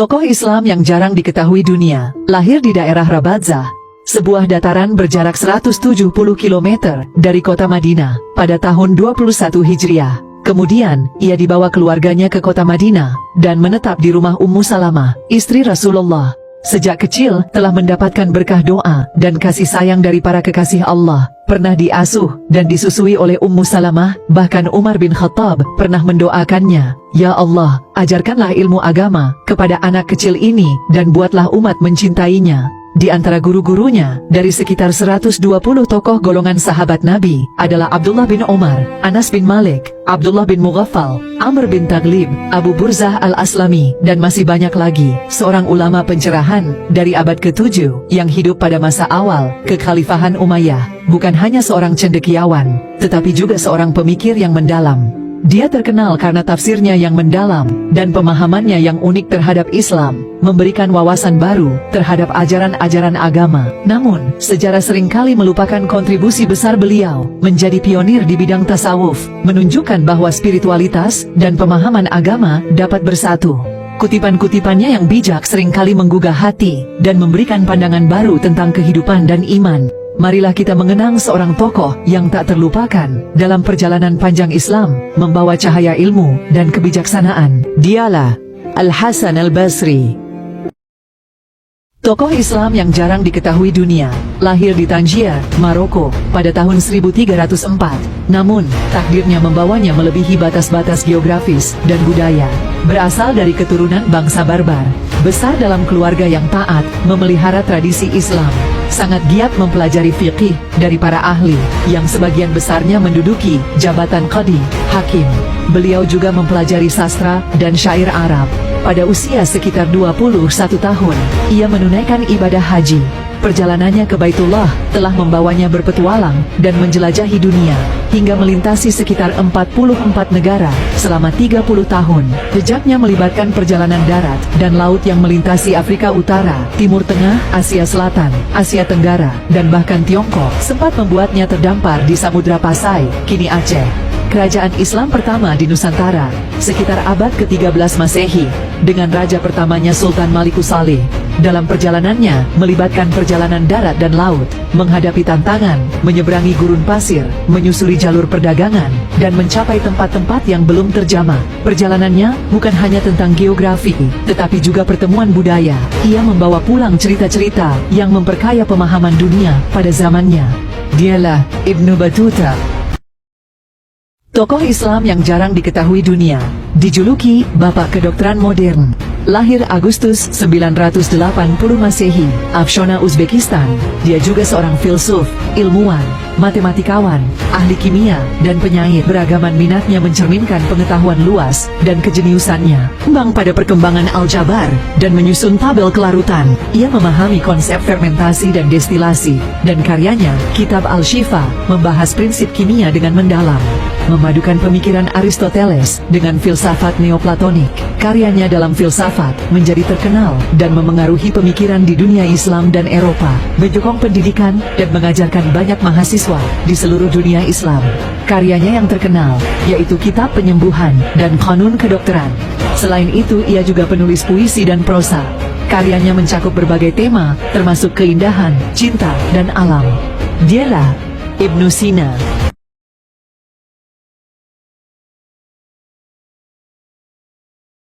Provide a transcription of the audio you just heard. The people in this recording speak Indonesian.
Tokoh Islam yang jarang diketahui dunia, lahir di daerah Rabazah, sebuah dataran berjarak 170 km dari kota Madinah, pada tahun 21 Hijriah. Kemudian, ia dibawa keluarganya ke kota Madinah, dan menetap di rumah Ummu Salamah, istri Rasulullah. Sejak kecil, telah mendapatkan berkah doa, dan kasih sayang dari para kekasih Allah. Pernah diasuh, dan disusui oleh Ummu Salamah, bahkan Umar bin Khattab, pernah mendoakannya, "Ya Allah, ajarkanlah ilmu agama, kepada anak kecil ini, dan buatlah umat mencintainya." Di antara guru-gurunya, dari sekitar 120 tokoh golongan sahabat Nabi, adalah Abdullah bin Umar, Anas bin Malik, Abdullah bin Mughaffal, Amr bin Taghlib, Abu Burzah al-Aslami, dan masih banyak lagi. Seorang ulama pencerahan, dari abad ke-7, yang hidup pada masa awal, kekhalifahan Umayyah, bukan hanya seorang cendekiawan, tetapi juga seorang pemikir yang mendalam. Dia terkenal karena tafsirnya yang mendalam, dan pemahamannya yang unik terhadap Islam, memberikan wawasan baru terhadap ajaran-ajaran agama. Namun, sejarah seringkali melupakan kontribusi besar beliau, menjadi pionir di bidang tasawuf, menunjukkan bahwa spiritualitas dan pemahaman agama dapat bersatu. Kutipan-kutipannya yang bijak seringkali menggugah hati, dan memberikan pandangan baru tentang kehidupan dan iman. Marilah kita mengenang seorang tokoh yang tak terlupakan dalam perjalanan panjang Islam, membawa cahaya ilmu dan kebijaksanaan. Dialah Al-Hasan Al-Basri. Tokoh Islam yang jarang diketahui dunia, lahir di Tangier, Maroko, pada tahun 1304. Namun, takdirnya membawanya melebihi batas-batas geografis dan budaya. Berasal dari keturunan bangsa Barbar, besar dalam keluarga yang taat, memelihara tradisi Islam, sangat giat mempelajari fiqih dari para ahli, yang sebagian besarnya menduduki jabatan qadi, hakim. Beliau juga mempelajari sastra dan syair Arab. Pada usia sekitar 21 tahun, ia menunaikan ibadah haji. Perjalanannya ke Baitullah telah membawanya berpetualang dan menjelajahi dunia, hingga melintasi sekitar 44 negara selama 30 tahun. Jejaknya melibatkan perjalanan darat dan laut yang melintasi Afrika Utara, Timur Tengah, Asia Selatan, Asia Tenggara, dan bahkan Tiongkok. Sempat membuatnya terdampar di Samudra Pasai, kini Aceh. Kerajaan Islam pertama di Nusantara, sekitar abad ke-13 Masehi, dengan raja pertamanya Sultan Malikus Saleh. Dalam perjalanannya, melibatkan perjalanan darat dan laut, menghadapi tantangan, menyeberangi gurun pasir, menyusuri jalur perdagangan, dan mencapai tempat-tempat yang belum terjamah. Perjalanannya bukan hanya tentang geografi, tetapi juga pertemuan budaya. Ia membawa pulang cerita-cerita yang memperkaya pemahaman dunia pada zamannya. Dialah Ibnu Battuta. Tokoh Islam yang jarang diketahui dunia, dijuluki Bapak Kedokteran Modern. Lahir Agustus 980 Masehi, Afshona, Uzbekistan. Dia juga seorang filsuf, ilmuwan, matematikawan, ahli kimia, dan penyair. Beragaman minatnya mencerminkan pengetahuan luas dan kejeniusannya. Kembang pada perkembangan aljabar dan menyusun tabel kelarutan. Ia memahami konsep fermentasi dan destilasi, dan karyanya, Kitab Al-Shifa, membahas prinsip kimia dengan mendalam. Memadukan pemikiran Aristoteles dengan filsafat Neoplatonik. Karyanya dalam filsafat menjadi terkenal dan memengaruhi pemikiran di dunia Islam dan Eropa, menyokong pendidikan dan mengajarkan banyak mahasiswa di seluruh dunia Islam. Karyanya yang terkenal yaitu Kitab Penyembuhan dan Qanun Kedokteran. Selain itu, ia juga penulis puisi dan prosa. Karyanya mencakup berbagai tema, termasuk keindahan, cinta, dan alam. Dialah Ibnu Sina.